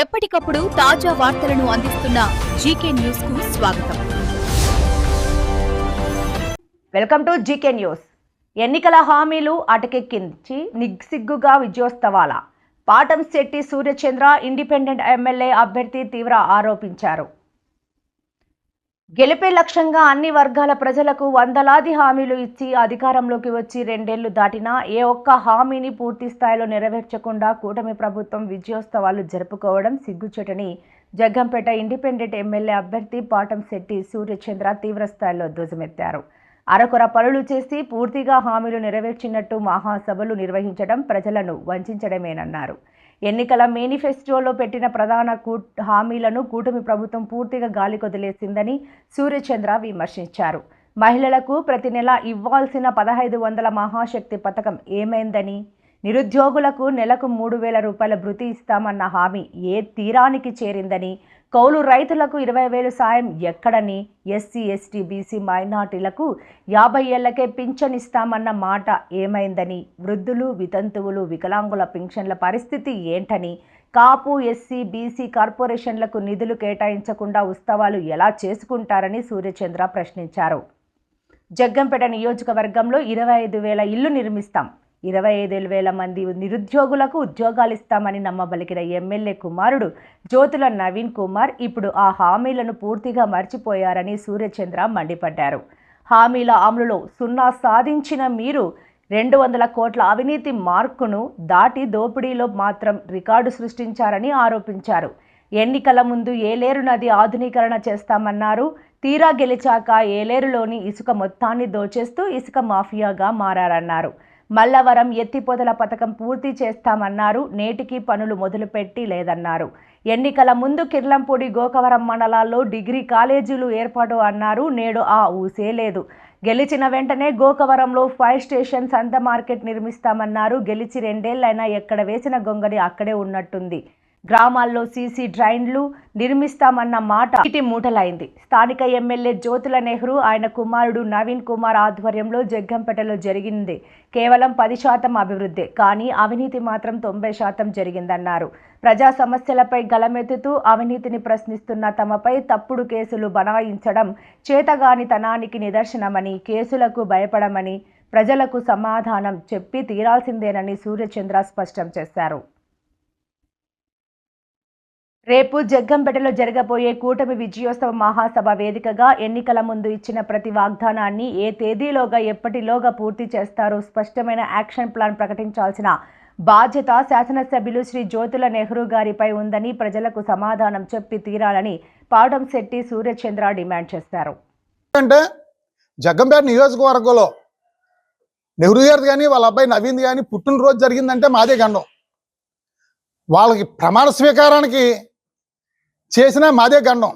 ఎప్పటికప్పుడు తాజా వార్తలను అందిస్తున్న జీకే న్యూస్ కు స్వాగతం. Welcome to GK news. ఎన్నికల హామీలు అటకెక్కించి నిగ్సిగ్గుగా విజయోత్సవాల పాటంశెట్టి సూర్యచంద్ర ఇండిపెండెంట్ ఎమ్మెల్యే అభ్యర్థి తీవ్ర ఆరోపించారు. గెలిపే లక్ష్యంగా అన్ని వర్గాల ప్రజలకు వందలాది హామీలు ఇచ్చి అధికారంలోకి వచ్చి 2 ఏళ్లు దాటినా ఏ ఒక్క హామీని పూర్తి స్థాయిలో నెరవేర్చకుండా కూటమి ప్రభుత్వం విజయోత్సవాలు జరుపుకోవడం సిగ్గుచేటని జగ్గంపేట ఇండిపెండెంట్ ఎమ్మెల్యే అభ్యర్థి పాటంశెట్టి సూర్యచంద్ర తీవ్రస్థాయిలో ధ్వజమెత్తారు. అరకొర పనులు చేసి పూర్తిగా హామీలు నెరవేర్చినట్టు మహాసభలు నిర్వహించడం ప్రజలను వంచడమేనన్నారు. ఎన్నికల మేనిఫెస్టోలో పెట్టిన ప్రధాన హామీలను కూటమి ప్రభుత్వం పూర్తిగా గాలికొదిలేసిందని సూర్యచంద్ర విమర్శించారు. మహిళలకు ప్రతి నెల ఇవ్వాల్సిన 1500 మహాశక్తి పథకం ఏమైందని, నిరుద్యోగులకు నెలకు 3000 రూపాయల భృతి ఇస్తామన్న హామీ ఏ తీరానికి చేరిందని, కౌలు రైతులకు 20,000 సాయం ఎక్కడని, ఎస్సీ ఎస్టీ బీసీ మైనార్టీలకు 50 ఏళ్లకే పింఛన్ ఇస్తామన్న మాట ఏమైందని, వృద్ధులు వితంతువులు వికలాంగుల పింఛన్ల పరిస్థితి ఏంటని, కాపు ఎస్సీ బీసీ కార్పొరేషన్లకు నిధులు కేటాయించకుండా ఉత్సవాలు ఎలా చేసుకుంటారని సూర్యచంద్ర ప్రశ్నించారు. జగ్గంపేట నియోజకవర్గంలో 25,000 ఇళ్లు నిర్మిస్తాం, 25,000 మంది నిరుద్యోగులకు ఉద్యోగాలు ఇస్తామని నమ్మబలికిన ఎమ్మెల్యే కుమారుడు జ్యోతుల నవీన్ కుమార్ ఇప్పుడు ఆ హామీలను పూర్తిగా మర్చిపోయారని సూర్యచంద్ర మండిపడ్డారు. హామీల అమలులో 0 సాధించిన మీరు 200 కోట్ల అవినీతి మార్కును దాటి దోపిడీలో మాత్రం రికార్డు సృష్టించారని ఆరోపించారు. ఎన్నికల ముందు ఏలేరు నది ఆధునీకరణ చేస్తామన్నారు. తీరా గెలిచాక ఏలేరులోని ఇసుక మొత్తాన్ని దోచేస్తూ ఇసుక మాఫియాగా మారారన్నారు. మల్లవరం ఎత్తిపోతల పథకం పూర్తి చేస్తామన్నారు. నేటికి పనులు మొదలుపెట్టి లేదన్నారు. ఎన్నికల ముందు కిర్లంపూడి గోకవరం మండలాల్లో డిగ్రీ కాలేజీలు ఏర్పాటు అన్నారు. నేడు ఆ ఊసే లేదు. గెలిచిన వెంటనే గోకవరంలో ఫైర్ స్టేషన్ సంత మార్కెట్ నిర్మిస్తామన్నారు. గెలిచి 2 ఏళ్లైనా ఎక్కడ వేసిన గొంగని అక్కడే ఉన్నట్టుంది. గ్రామాల్లో సీసీ డ్రైన్లు నిర్మిస్తామన్న మాట ఇటి మూటలైంది. స్థానిక ఎమ్మెల్యే జ్యోతుల నెహ్రూ ఆయన కుమారుడు నవీన్ కుమార్ ఆధ్వర్యంలో జగ్గంపేటలో జరిగింది కేవలం 10% అభివృద్ధి, కానీ అవినీతి మాత్రం 90% జరిగిందన్నారు. ప్రజా సమస్యలపై గలమెత్తుతూ అవినీతిని ప్రశ్నిస్తున్న తమపై తప్పుడు కేసులు బనాయించడం చేతగానితనానికి నిదర్శనమని, కేసులకు భయపడమని, ప్రజలకు సమాధానం చెప్పి తీరాల్సిందేనని సూర్యచంద్ర స్పష్టం చేశారు. రేపు జగ్గంపేటలో జరగబోయే కూటమి విజయోత్సవ మహాసభ వేదికగా ఎన్నికల ముందు ఇచ్చిన ప్రతి వాగ్దానాన్ని ఏ తేదీలోగా ఎప్పటిలోగా పూర్తి చేస్తారో స్పష్టమైన యాక్షన్ ప్లాన్ ప్రకటించాల్సిన బాధ్యత శాసనసభ్యులు శ్రీ జ్యోతుల నెహ్రూ గారిపై ఉందని, ప్రజలకు సమాధానం చెప్పి తీరాలని పాటంశెట్టి సూర్యచంద్ర డిమాండ్ చేశారు. అంటే జగ్గంపేట నియోజకవర్గంలో నెహ్రూ గారిది కానీ వాళ్ళ అబ్బాయి నవీన్ కానీ పుట్టినరోజు జరిగిందంటే మాదే గండం. వాళ్ళకి ప్రమాణ స్వీకారానికి చేసినా మాదే గండం,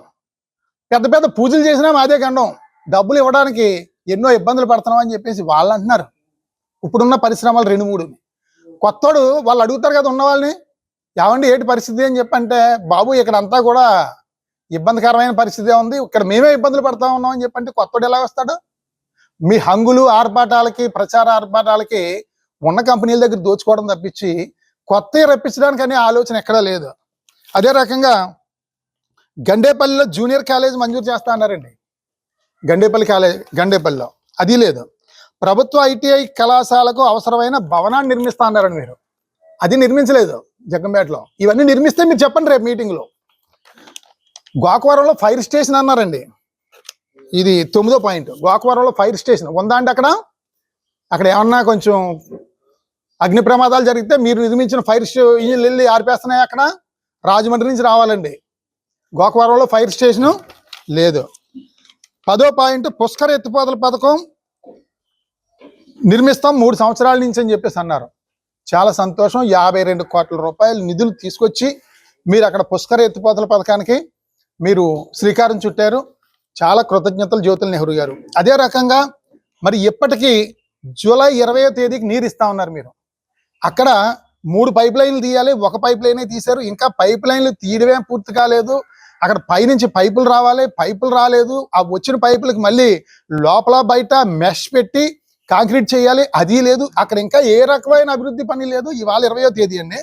పెద్ద పెద్ద పూజలు చేసినా మాదే గండం. డబ్బులు ఇవ్వడానికి ఎన్నో ఇబ్బందులు పడుతున్నాం అని చెప్పేసి వాళ్ళు అంటున్నారు. ఇప్పుడున్న పరిశ్రమలు 2-3 కొత్తోడు వాళ్ళు అడుగుతారు కదా ఉన్న వాళ్ళని, ఏమండి ఏంటి పరిస్థితి అని చెప్పంటే, బాబు ఇక్కడ అంతా కూడా ఇబ్బందికరమైన పరిస్థితి ఉంది, ఇక్కడ మేమే ఇబ్బందులు పడతా ఉన్నాం అని చెప్పంటే కొత్తోడు ఎలా వస్తాడు? మీ హంగులు ఆర్భాటాలకి ప్రచార ఆర్భాటాలకి ఉన్న కంపెనీల దగ్గర దోచుకోవడం తప్పించి కొత్త రప్పించడానికి అనే ఆలోచన ఎక్కడా లేదు. అదే రకంగా గండేపల్లిలో జూనియర్ కాలేజ్ మంజూరు చేస్తా అన్నారండి. గండేపల్లిలో అది లేదు. ప్రభుత్వ ఐటీఐ కళాశాలకు అవసరమైన భవనాన్ని నిర్మిస్తా అన్నారండి మీరు, అది నిర్మించలేదు జగ్గంపేటలో. ఇవన్నీ నిర్మిస్తే మీరు చెప్పండి రేపు మీటింగ్లో. గోకవరంలో ఫైర్ స్టేషన్ అన్నారండి, ఇది 9వ పాయింట్. గోకవరంలో ఫైర్ స్టేషన్ ఉందా అండి? అక్కడ ఏమన్నా కొంచెం అగ్ని ప్రమాదాలు జరిగితే మీరు నిర్మించిన ఫైర్ ఇంజిన్లు వెళ్ళి ఆర్పేస్తున్నాయి. అక్కడ రాజమండ్రి నుంచి రావాలండి. గోకవరంలో ఫైర్ స్టేషను లేదు. 10వ పాయింట్ పుష్కర ఎత్తిపోతల పథకం నిర్మిస్తాం 3 సంవత్సరాల నుంచి అని చెప్పేసి అన్నారు. చాలా సంతోషం. 52 కోట్ల రూపాయల నిధులు తీసుకొచ్చి మీరు అక్కడ పుష్కర ఎత్తిపోతల పథకానికి మీరు శ్రీకారం చుట్టారు. చాలా కృతజ్ఞతలు జ్యోతుల నెహ్రూ గారు. అదే రకంగా మరి ఇప్పటికీ జూలై 20వ తేదీకి నీరు ఇస్తా ఉన్నారు మీరు. అక్కడ 3 పైప్ లైన్లు తీయాలి, 1 పైప్ లైనే తీశారు. ఇంకా పైప్ లైన్లు తీయడమే పూర్తి కాలేదు. అక్కడ పైనుంచి పైపులు రావాలి, పైపులు రాలేదు. ఆ వచ్చిన పైపులకి మళ్ళీ లోపల బయట మెష్ పెట్టి కాంక్రీట్ చేయాలి, అది లేదు. అక్కడ ఇంకా ఏ రకమైన అభివృద్ధి పని లేదు. ఇవాళ 20వ తేదీ అండి,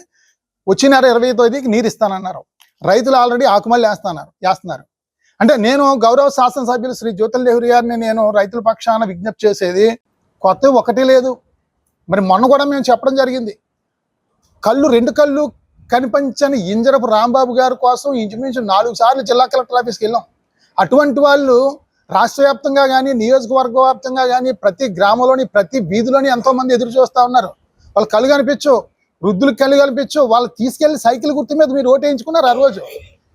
వచ్చే నెల 20వ తేదీకి నీరు ఇస్తానన్నారు. రైతులు ఆల్రెడీ ఆకుమల్లి వేస్తున్నారు. అంటే నేను గౌరవ శాసనసభ్యులు శ్రీ జ్యోతుల నెహ్రూ గారిని నేను రైతుల పక్షాన విజ్ఞప్తి చేసేది కొత్త ఒకటి లేదు. మరి మొన్న కూడా మేము చెప్పడం జరిగింది, రెండు కళ్ళు కనిపించని ఇంజరపు రాంబాబు గారి కోసం ఇంచుమించు 4 సార్లు జిల్లా కలెక్టర్ ఆఫీస్కి వెళ్ళాం. అటువంటి వాళ్ళు రాష్ట్ర వ్యాప్తంగా కానీ నియోజకవర్గ వ్యాప్తంగా కానీ ప్రతి గ్రామంలోని ప్రతి వీధిలోని ఎంతోమంది ఎదురు చూస్తూ ఉన్నారు. వాళ్ళు కళ్ళు కనిపించు, వృద్ధులకు కళ్ళు కనిపించు, వాళ్ళు తీసుకెళ్లి సైకిల్ గుర్తు మీద మీరు ఓటేయించుకున్నారు. ఆ రోజు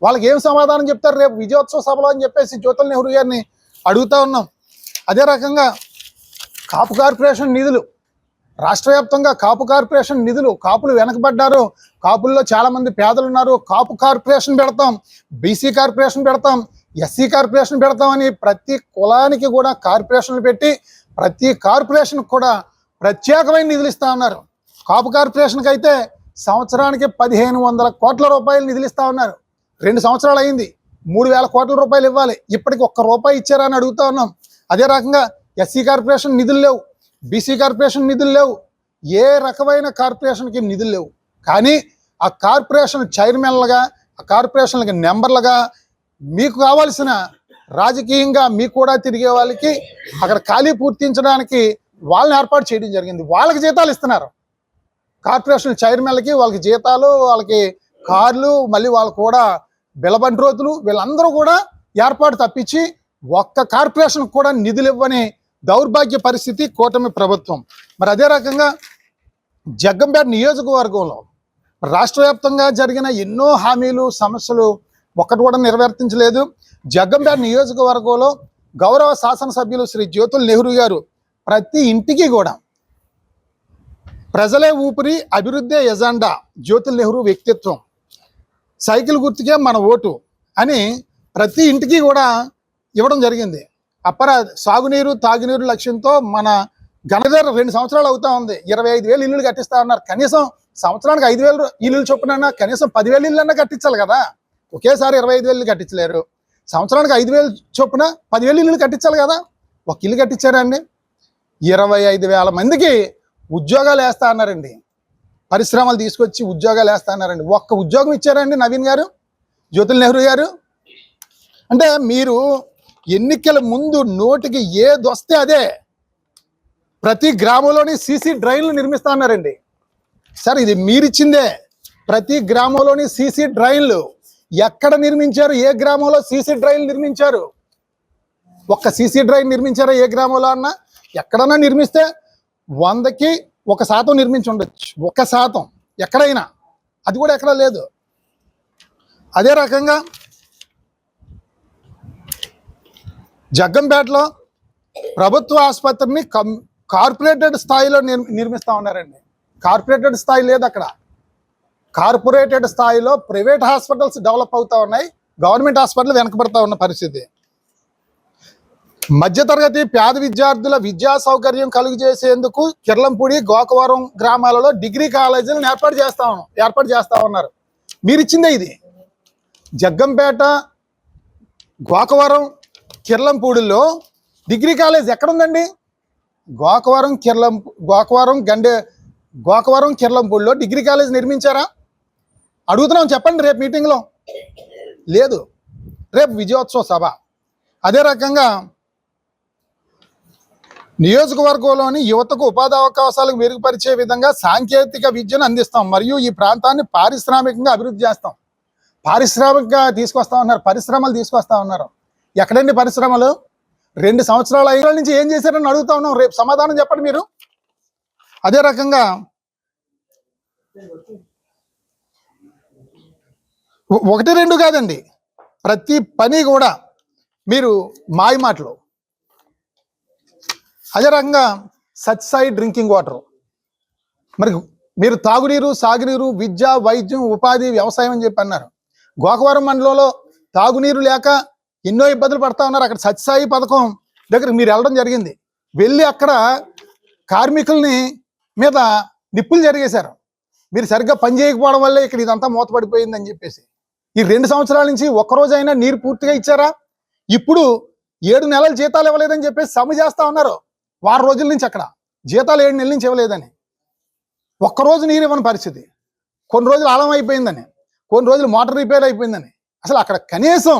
వాళ్ళకి ఏం సమాధానం చెప్తారు రేపు విజయోత్సవ సభలో అని చెప్పేసి జ్యోతుల నెహ్రూ గారిని అడుగుతా ఉన్నాం. అదే రకంగా కాపు కార్పొరేషన్ నిధులు, రాష్ట్ర వ్యాప్తంగా కాపు కార్పొరేషన్ నిధులు, కాపులు వెనకబడ్డారు, కాపుల్లో చాలా మంది పేదలు ఉన్నారు, కాపు కార్పొరేషన్ పెడతాం, బీసీ కార్పొరేషన్ పెడతాం, ఎస్సీ కార్పొరేషన్ పెడతామని ప్రతి కులానికి కూడా కార్పొరేషన్లు పెట్టి ప్రతి కార్పొరేషన్కి కూడా ప్రత్యేకమైన నిధులు ఇస్తా ఉన్నారు. కాపు కార్పొరేషన్కి అయితే సంవత్సరానికి 1500 కోట్ల రూపాయలు నిధులు ఇస్తా ఉన్నారు. 2 సంవత్సరాలు అయింది, 3000 కోట్ల రూపాయలు ఇవ్వాలి, ఇప్పటికి ₹1 ఇచ్చారా అని అడుగుతా ఉన్నాం. అదే రకంగా ఎస్సీ కార్పొరేషన్ నిధులు లేవు, బీసీ కార్పొరేషన్ నిధులు లేవు, ఏ రకమైన కార్పొరేషన్కి నిధులు లేవు. కానీ ఆ కార్పొరేషన్ చైర్మన్లుగా, ఆ కార్పొరేషన్లకి నెంబర్లుగా మీకు కావాల్సిన రాజకీయంగా మీకు కూడా తిరిగే వాళ్ళకి అక్కడ ఖాళీ పూర్తించడానికి వాళ్ళని ఏర్పాటు చేయడం జరిగింది. వాళ్ళకి జీతాలు ఇస్తున్నారు. కార్పొరేషన్ చైర్మన్లకి వాళ్ళకి జీతాలు, వాళ్ళకి కార్లు, మళ్ళీ వాళ్ళకు కూడా బిలబండ్రోతులు, వీళ్ళందరూ కూడా ఏర్పాటు తప్పించి ఒక్క కార్పొరేషన్ కూడా నిధులు ఇవ్వని దౌర్భాగ్య పరిస్థితి కూటమి ప్రభుత్వం. మరి అదే రకంగా జగ్గంపేట నియోజకవర్గంలో రాష్ట్ర వ్యాప్తంగా జరిగిన ఎన్నో హామీలు, సమస్యలు ఒక్కటి కూడా నెరవేర్తించలేదు. జగ్గంపేట నియోజకవర్గంలో గౌరవ శాసనసభ్యులు శ్రీ జ్యోతుల నెహ్రూ గారు ప్రతి ఇంటికి కూడా ప్రజలే ఊపిరి, అభివృద్ధి ఎజెండా, జ్యోతుల నెహ్రూ వ్యక్తిత్వం, సైకిల్ గుర్తుకే మన ఓటు అని ప్రతి ఇంటికి కూడా ఇవ్వడం జరిగింది. సాగునీరు తాగునీరు లక్ష్యంతో మన గణధర 2 సంవత్సరాలు అవుతా ఉంది. 25,000 ఇల్లులు కట్టిస్తా ఉన్నారు. కనీసం సంవత్సరానికి 5,000 ఇల్లులు చొప్పున కనీసం 10,000 ఇళ్ళన్నా కట్టించాలి కదా. ఒకేసారి 25,000 కట్టించలేరు. సంవత్సరానికి 5,000 చొప్పున 10,000 ఇల్లులు కట్టించాలి కదా. ఒక ఇల్లు కట్టించారండి. 25,000 మందికి ఉద్యోగాలు వేస్తా అన్నారండి. పరిశ్రమలు తీసుకొచ్చి ఉద్యోగాలు వేస్తా అన్నారండి. ఒక్క ఉద్యోగం ఇచ్చారండి నవీన్ గారు, జ్యోతుల నెహ్రూ గారు. అంటే మీరు ఎన్నికల ముందు నోటికి ఏది వస్తే అదే ప్రతి గ్రామంలోని సీసీ డ్రైన్లు నిర్మిస్తా అన్నారండి. సార్ ఇది మీరిచ్చిందే. ప్రతి గ్రామంలోని సీసీ డ్రైన్లు ఎక్కడ నిర్మించారు? ఏ గ్రామంలో సీసీ డ్రైన్లు నిర్మించారు? ఒక్క సీసీ డ్రైన్ నిర్మించారా ఏ గ్రామంలో అన్నా? ఎక్కడన్నా నిర్మిస్తే 100కి 1% నిర్మించి ఉండొచ్చు. 1% ఎక్కడైనా, అది కూడా ఎక్కడా లేదు. అదే రకంగా జగ్గంపేటలో ప్రభుత్వ ఆసుపత్రిని కార్పొరేటెడ్ స్థాయిలో నిర్మిస్తూ ఉన్నారండి. కార్పొరేటెడ్ స్థాయి లేదు అక్కడ. కార్పొరేటెడ్ స్థాయిలో ప్రైవేట్ హాస్పిటల్స్ డెవలప్ అవుతూ ఉన్నాయి, గవర్నమెంట్ హాస్పిటల్ వెనకబడతా ఉన్న పరిస్థితి. మధ్యతరగతి పేద విద్యార్థుల విద్యా సౌకర్యం కలుగజేసేందుకు కిర్లంపూడి, గోకవరం గ్రామాలలో డిగ్రీ కాలేజీలను ఏర్పాటు చేస్తా ఉన్నారు. మీరిచ్చిందే ఇది. జగ్గంపేట, గోకవరం, కిర్లంపూడిలో డిగ్రీ కాలేజ్ ఎక్కడుందండి? గోకవరం, కిర్లంపూడిలో డిగ్రీ కాలేజ్ నిర్మించారా? అడుగుతున్నాం, చెప్పండి. రేపు మీటింగ్లో లేదు, రేపు విజయోత్సవ సభ. అదే రకంగా నియోజకవర్గంలోని యువతకు ఉపాధి అవకాశాలకు మెరుగుపరిచే విధంగా సాంకేతిక విద్యను అందిస్తాం మరియు ఈ ప్రాంతాన్ని పారిశ్రామికంగా అభివృద్ధి చేస్తాం. పారిశ్రామికంగా తీసుకొస్తా ఉన్నారు, పరిశ్రమలు తీసుకొస్తా ఉన్నారు. ఎక్కడండి పరిశ్రమలు? 2 సంవత్సరాల నుంచి ఏం చేశారని అడుగుతా ఉన్నాం. రేపు సమాధానం చెప్పండి మీరు. అదే రకంగా 1-2 కాదండి, ప్రతి పని కూడా మీరు మాయ మాటలు. అదే రకంగా సత్సాయి డ్రింకింగ్ వాటర్, మరి మీరు తాగునీరు, సాగునీరు, విద్య, వైద్యం, ఉపాధి, వ్యవసాయం అని చెప్పి అన్నారు. గోకవరం మండలంలో తాగునీరు లేక ఎన్నో ఇబ్బందులు పడతా ఉన్నారు. అక్కడ సత్సాయి పథకం దగ్గరికి మీరు వెళ్ళడం జరిగింది. వెళ్ళి అక్కడ కార్మికుల్ని మీద నిప్పులు జరిగేశారు. మీరు సరిగ్గా పని చేయకపోవడం వల్లే ఇక్కడ ఇదంతా మూతపడిపోయిందని చెప్పేసి. ఈ 2 సంవత్సరాల నుంచి ఒక్కరోజైనా నీరు పూర్తిగా ఇచ్చారా? ఇప్పుడు 7 నెలలు జీతాలు ఇవ్వలేదని చెప్పేసి సమ్మె చేస్తా ఉన్నారు. 6 రోజుల నుంచి అక్కడ జీతాలు 7 నెలల నుంచి ఇవ్వలేదని. ఒక్కరోజు నీరు ఇవ్వని పరిస్థితి. కొన్ని రోజులు ఆలం అయిపోయిందని, కొన్ని రోజులు మోటార్ రిపేర్ అయిపోయిందని. అసలు అక్కడ కనీసం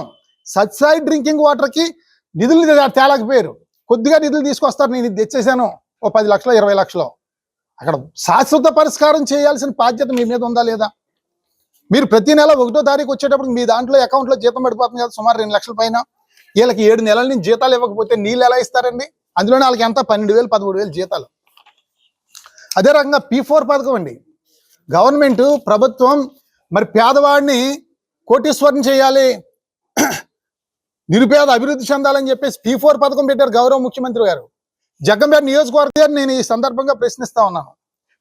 సబ్సిడీ డ్రింకింగ్ వాటర్కి నిధులు తేలేకపోయారు. కొద్దిగా నిధులు తీసుకొస్తారు, నేను ఇది తెచ్చేసాను ఓ 10 లక్షలు 20 లక్షలు. అక్కడ శాశ్వత పరిష్కారం చేయాల్సిన బాధ్యత మీ మీద ఉందా లేదా? మీరు ప్రతి నెల 1వ తారీఖు వచ్చేటప్పుడు మీ దాంట్లో అకౌంట్లో జీతం పడిపోతుంది కదా, సుమారు 2 లక్షల పైన. వీళ్ళకి 7 నెలల నుంచి జీతాలు ఇవ్వకపోతే నీళ్ళు ఎలా ఇస్తారండి? అందులోనే వాళ్ళకి ఎంత 12,000 13,000 జీతాలు. అదే రకంగా P4 పథకం అండి. గవర్నమెంట్ ప్రభుత్వం మరి పేదవాడిని కోటీశ్వరం చేయాలి, నిరుపేద అభివృద్ధి చెందాలని చెప్పేసి P4 పథకం పెట్టారు గౌరవ ముఖ్యమంత్రి గారు. జగ్గంపేట నియోజకవర్గాన్ని నేను ఈ సందర్భంగా ప్రశ్నిస్తా ఉన్నాను.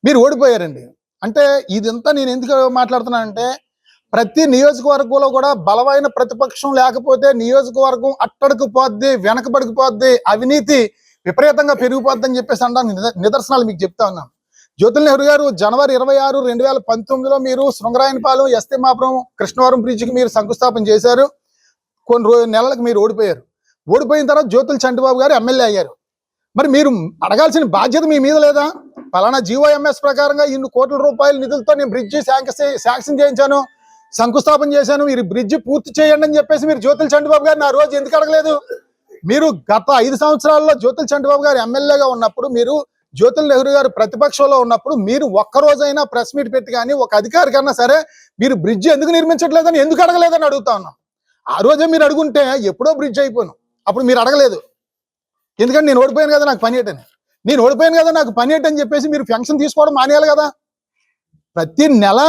మీరు ఓడిపోయారండి. అంటే ఇదంతా నేను ఎందుకు మాట్లాడుతున్నానంటే, ప్రతి నియోజకవర్గంలో కూడా బలమైన ప్రతిపక్షం లేకపోతే నియోజకవర్గం అట్టడుకు పోద్ది, వెనకబడిపోద్ది, అవినీతి విపరీతంగా పెరిగిపోద్ది అని చెప్పేసి అనడానికి నిదర్శనాలు మీకు చెప్తా ఉన్నాను. జ్యోతుల్ నెహ్రూ గారు జనవరి 26, 2019లో మీరు శృంగరాయనపాలెం, ఎస్తేమాపురం, కృష్ణవరం బ్రిడ్జికి మీరు శంకుస్థాపన చేశారు. కొన్ని నెలలకు మీరు ఓడిపోయారు. ఓడిపోయిన తర్వాత జ్యోతుల చంటిబాబు గారు ఎమ్మెల్యే అయ్యారు. మరి మీరు అడగాల్సిన బాధ్యత మీ మీద లేదా? పలానా GOMS ప్రకారంగా ఇన్ని కోట్ల రూపాయల నిధులతో నేను బ్రిడ్జి శాంక్షన్ చేయించాను, శంకుస్థాపన చేశాను, మీరు బ్రిడ్జి పూర్తి చేయండి అని చెప్పేసి మీరు జ్యోతుల చంటిబాబు గారిని ఆ రోజు ఎందుకు అడగలేదు? మీరు గత 5 సంవత్సరాల్లో జ్యోతుల చంటిబాబు గారు ఎమ్మెల్యేగా ఉన్నప్పుడు, మీరు జ్యోతుల్ నెహ్రూ గారు ప్రతిపక్షంలో ఉన్నప్పుడు మీరు ఒక్కరోజైనా ప్రెస్ మీట్ పెట్టి కానీ ఒక అధికారి కన్నా సరే మీరు బ్రిడ్జి ఎందుకు నిర్మించట్లేదని ఎందుకు అడగలేదని అడుగుతా ఉన్నాం. ఆ రోజే మీరు అడుగుంటే ఎప్పుడో బ్రిడ్జ్ అయిపోను. అప్పుడు మీరు అడగలేదు. ఎందుకంటే నేను ఓడిపోయాను కదా, నాకు పని ఏంటని. నేను ఓడిపోయాను కదా, నాకు పని ఏంటని చెప్పేసి మీరు పెన్షన్ తీసుకోవడం మానేయాలి కదా. ప్రతి నెల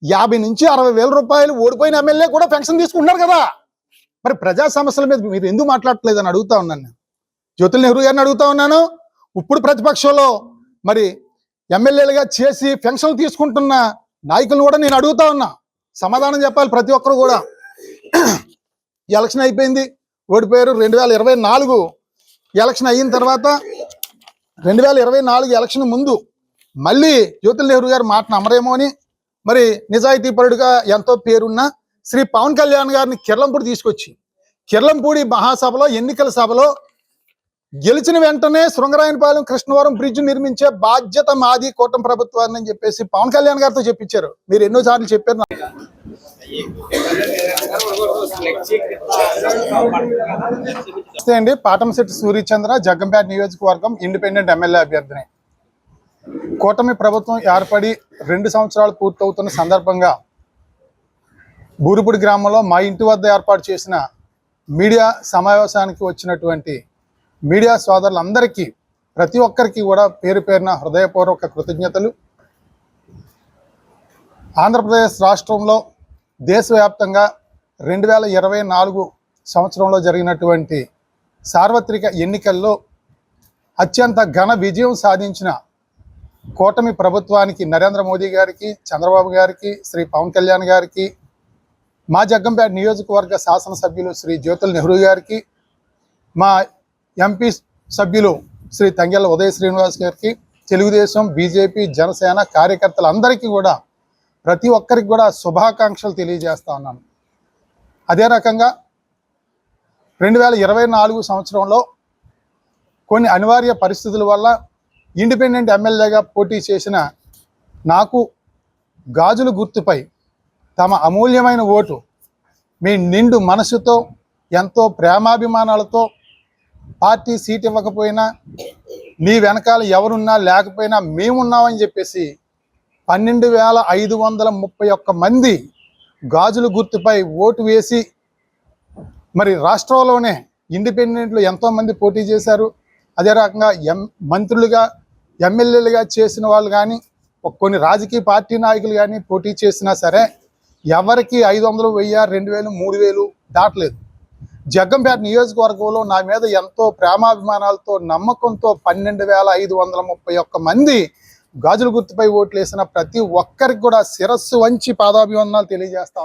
50 నుంచి 60 వేల రూపాయలు ఓడిపోయిన ఎమ్మెల్యే కూడా పెన్షన్ తీసుకుంటున్నారు కదా. మరి ప్రజా సమస్యల మీద మీరు ఎందుకు మాట్లాడట్లేదని అడుగుతా ఉన్నాను నేను. జ్యోతుల్ నెహ్రూ గారిని అడుగుతా ఉన్నాను. ఇప్పుడు ప్రతిపక్షంలో మరి ఎమ్మెల్యేలుగా చేసి పెన్షన్లు తీసుకుంటున్న నాయకులను కూడా నేను అడుగుతా ఉన్నా. సమాధానం చెప్పాలి ప్రతి ఒక్కరు కూడా. ఎలక్షన్ అయిపోయింది, ఓడిపోయారు. 2024 ఎలక్షన్ అయిన తర్వాత 2024 ఎలక్షన్ ముందు మళ్ళీ జ్యోతుల్ నెహ్రూ గారు మాట నమ్మరేమో అని మరి నిజాయితీ పరుడుగా ఎంతో పేరున్న శ్రీ పవన్ కళ్యాణ్ గారిని కిర్లంపూడి తీసుకొచ్చి, కిర్లంపూడి మహాసభలో ఎన్నికల సభలో గెలిచిన వెంటనే శృంగరాయనపాలెం, కృష్ణవరం బ్రిడ్జ్ నిర్మించే బాధ్యత మాది కూటమి ప్రభుత్వాన్ని అని చెప్పేసి పవన్ కళ్యాణ్ గారితో చెప్పించారు. మీరు ఎన్నోసార్లు చెప్పారు. నమస్తే అండి, పాటంశెట్టి సూర్యచంద్ర, జగ్గంపేట నియోజకవర్గం ఇండిపెండెంట్ ఎమ్మెల్యే అభ్యర్థిని. కూటమి ప్రభుత్వం ఏర్పడి 2 సంవత్సరాలు పూర్తవుతున్న సందర్భంగా బూరుపూడి గ్రామంలో మా ఇంటి వద్ద ఏర్పాటు చేసిన మీడియా సమావేశానికి వచ్చినటువంటి మీడియా సోదరులందరికీ, ప్రతి ఒక్కరికి కూడా పేరు పేరున హృదయపూర్వక కృతజ్ఞతలు. ఆంధ్రప్రదేశ్ రాష్ట్రంలో దేశవ్యాప్తంగా 2024 సంవత్సరంలో జరిగినటువంటి సార్వత్రిక ఎన్నికల్లో అత్యంత ఘన విజయం సాధించిన కూటమి ప్రభుత్వానికి, నరేంద్ర మోదీ గారికి, చంద్రబాబు గారికి, శ్రీ పవన్ కళ్యాణ్ గారికి, మా జగ్గంపేట నియోజకవర్గ శాసనసభ్యులు శ్రీ జ్యోతుల్ నెహ్రూ గారికి, మా ఎంపీ సభ్యులు శ్రీ తంగెళ్ళ ఉదయ శ్రీనివాస్ గారికి, తెలుగుదేశం, బీజేపీ, జనసేన కార్యకర్తలందరికీ కూడా ప్రతి ఒక్కరికి కూడా శుభాకాంక్షలు తెలియజేస్తా ఉన్నాను. అదే రకంగా 2024 సంవత్సరంలో కొన్ని అనివార్య పరిస్థితుల వల్ల ఇండిపెండెంట్ ఎమ్మెల్యేగా పోటీ చేసిన నాకు గాజుల గుర్తుపై తమ అమూల్యమైన ఓటు మీ నిండు మనసుతో, ఎంతో ప్రేమాభిమానాలతో, పార్టీ సీట్ ఇవ్వకపోయినా, నీ వెనకాల ఎవరున్నా లేకపోయినా మేమున్నామని చెప్పేసి 12,531 మంది గాజుల గుర్తుపై ఓటు వేసి, మరి రాష్ట్రంలోనే ఇండిపెండెంట్లు ఎంతోమంది పోటీ చేశారు. అదే రకంగా మంత్రులుగా, ఎమ్మెల్యేలుగా చేసిన వాళ్ళు కానీ, కొన్ని రాజకీయ పార్టీ నాయకులు కానీ పోటీ చేసినా సరే ఎవరికి 500, 1000, 2000, 3000 దాటలేదు. జగ్గంపేట నియోజకవర్గంలో నా మీద ఎంతో ప్రేమాభిమానాలతో, నమ్మకంతో 12,531 మంది గాజుల గుర్తుపై ఓట్లు వేసిన ప్రతి ఒక్కరికి కూడా శిరస్సు వంచి పాదాభివందనాలు తెలియజేస్తాం.